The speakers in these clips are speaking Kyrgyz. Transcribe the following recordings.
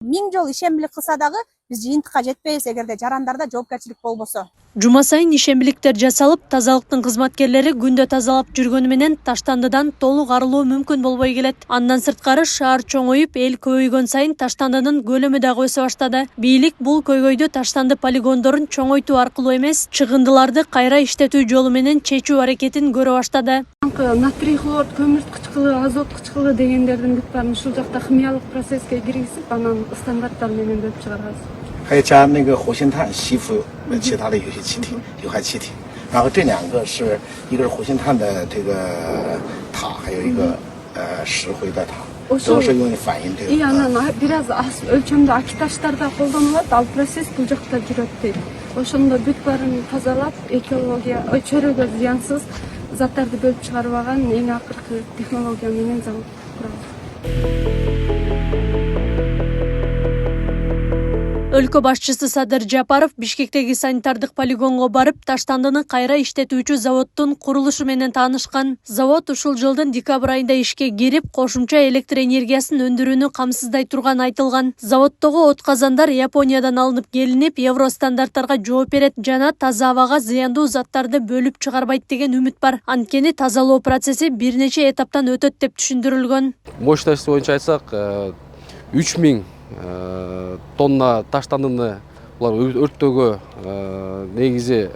1000 жол ишембилик кылса дагы биз жыйынтыкка жетпейбиз эгерде жарандарда жоопкерчилик болбосо. Жума сайын ишембиликтер жасалып, тазалыктын кызматкерлери күндө тазалап жүргөнү менен таштандыдан толук арылуу мүмкүн болбой келет. Андан сырткары шаар чоңоюп, эл көбөйгөн сайын таштандынын көлөмү дагы өсө баштады. Бийлик бул көйгөйдү таштанды полигондорун чоңойтуу аркылуу эмес, чыгындыларды кайра иштетүү жолу менен чечүү аракетин көрө баштады. Натрий хлор, көмүрт кычкылы, азот кычкылы дегендердин бүт баарын ушул жакта химиялык процесске киргизип, анан стандарттар менен бөлүп чыгарабыз. 还有加那个活性炭吸附其他的有些气体、有害气体。然后这两个是一个是活性炭的这个塔，还有一个石灰的塔，都是用于反映这个。Анан biraz аз өлчөмдө акиташтар да колдонулат, ал процесс бул жакта жүрөт дейт. Ошондо бүт баарын тазалап, экология, чөйрөгө зыянсыз заттарды бөлүп чыгарып алган эң акыркы технология менен завод курабыз. Өлкө башчысы Садыр Жапаров Бишкектеги санитардык полигонго барып, таштандыны кайра иштетүүчү заводдун курулушу менен таанышкан. Завод ушул жылдын декабрь айында ишке кирип, кошумча электр энергиясын өндүрүүнү камсыздай турган айтылган. Заводдогу отказандар Япониядан алынып келинип, евро стандарттарга жооп берет жана таза абага зыяндуу заттарды бөлүп чыгарбайт деген үмүт бар. Анткени тазалоо процесси бир нече этаптан өтөт деп түшүндүрүлгөн. Мощность боюнча айтсак 3000 тонна таштандыны булар өрттөгө негизи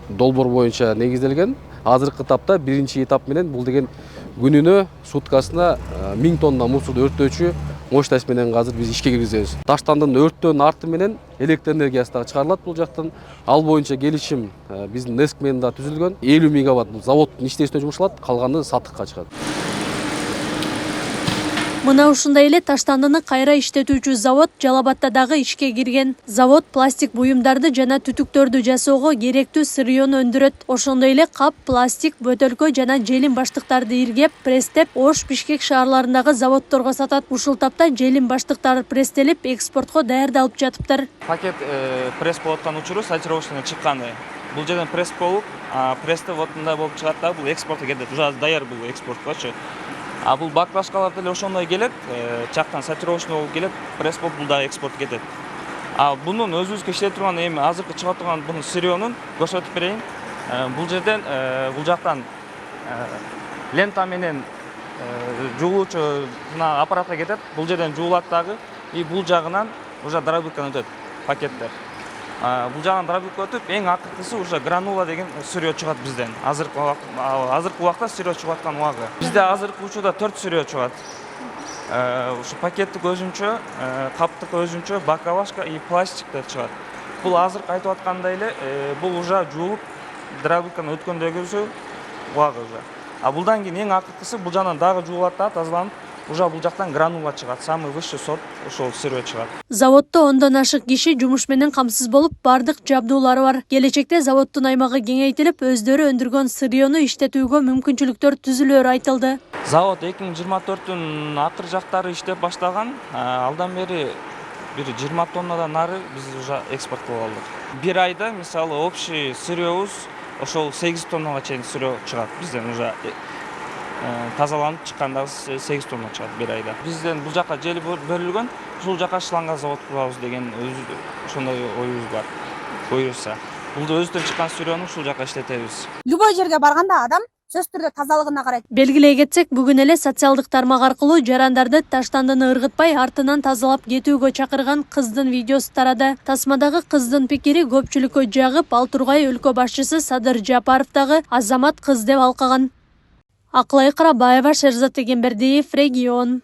долбоор боюнча негизделген. Азыркы этапта биринчи этап менен бул деген күнүнө суткасына 1000 тонна мусорду өрттөөчү мощность менен азыр биз ишке киргизебиз. Таштандын өрттөн арты менен электр энергиясы дагы чыгарылат бул жактан. Ал боюнча келишим биздин НЭСК менен да түзүлгөн. 50 мегаватт бул заводдун иштесине жумшалат, калганы сатыкка чыгат. Мына ушундай эле таштандыны кайра иштетүүчү завод Жалал Абадта дагы ишке кирген. Завод пластик буюмдарды жана түтүктөрдү жасоого керектүү сырьёну өндүрөт. Ошондой эле кап, пластик, бөтөлкө жана желим баштыктарды иргеп, пресстеп, Ош, Бишкек шаарларындагы заводдорго сатат. Ушул тапта желим баштыктары пресстелип, экспортко даярдалып жатыптыр. Пакет пресс болуп аткан учуру сортировочный чыкканы. Бул жерден пресс болуп, прессте вот мындай болуп чыгат да, бул экспортко кетет. Уже даяр бул экспорткочу. А бул баклашкалар деле ошондой келет, жактан сортировочный болуп келет, пресс болуп бул да экспорт кетет. А бунун өзүбүзгө иштетип турган эми азыркы чыгып турган бунун сырьёнун көрсөтүп берейин. Бул жерден бул жактан лента менен жуулуучу аппаратка кетет. Бул жерден жуулат дагы и бул жагынан уже дробилкадан өтөт пакеттер. Бул жагынан дробилка өтүп, эң акыркысы уже гранула деген сырьё чыгат бизден. Азыркы убакта сырьё чыгып аткан убагы. Бизде азыркы учурда 4 сырьё чыгат. Ушу пакеттик өзүнчө, каптык өзүнчө, баклажка и пластиктер чыгат. Бул азыркы айтып аткандай эле, бул уже жуулуп дробилкадан өткөндөгүсү убагы уже. А булдан кийин эң акыркысы бул жагынан дагы жуулат да, тазаланып, уже бул жактан гранула чыгат, самый высший сорт ошол сырьё чыгат. Заводдо 10дон ашык киши жумуш менен камсыз болуп, бардык жабдуулары бар. Келечекте заводдун аймагы кеңейтилип, өздөрү өндүргөн сырьёну иштетүүгө мүмкүнчүлүктөр түзүлөөрү айтылды. Завод 2024-тун акыр жактары иштеп баштаган. Алдан бери бир 20 тоннадан ары биз уже экспорт кылып алдык. Бир айда мисалы общий сырьёбуз ошол 8 тоннага чейин сырьё чыгат бизден уже. Тазаланып чыкканда 8 тонна чыгат бир айда. Бизден бул жака жер бөлүнгөн, ушул жака шланга завод курабыз деген ошондой оюбуз бар. Буюрса, бул өзүбүздөн чыккан сырьёну ушул жака иштетебиз. Любой жерге барганда адам сөзсүз түрдө тазалыгына карайт. Белгилей кетсек, бүгүн эле социалдык тармак аркылуу жарандарды таштандыны ыргытпай артынан тазалап кетүүгө чакырган кыздын видеосу тарады. Тасмадагы кыздын пикири көпчүлүккө жагып, ал тургай өлкө башчысы Садыр Жапаров дагы азамат кыз деп алкаган. Акылай Карабаева, Шерзат Эгембердиев, Регион.